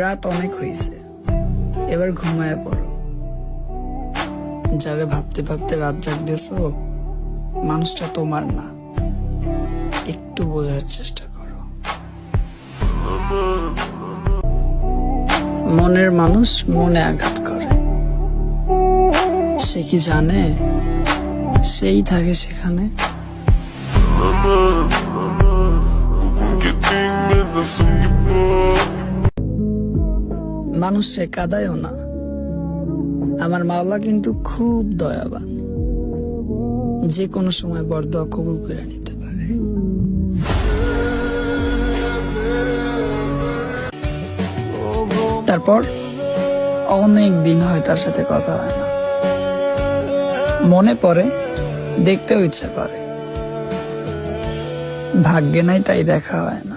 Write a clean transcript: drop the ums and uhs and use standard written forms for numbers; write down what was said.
রাত অনেক হয়েছে, এবার ঘুমায় পড়ো। যারে ভাবতে ভাবতে রাত জাগতেছো, মানুষটা তোমার না, একটু বোঝার চেষ্টা করো। মনের মানুষ মনে আঘাত করে, সে কি জানে সেই থাকে সেখানে? মানুষ সে কাঁদায়ও না, আমার মাওলা কিন্তু খুব দয়াবান, যে কোনো সময় বরদোয়া কবুল করে নিতে পারে। তারপর অনেক দিন হয় তার সাথে কথা হয় না, মনে পড়ে, দেখতেও ইচ্ছা করে, ভাগ্যে নাই তাই দেখা হয় না।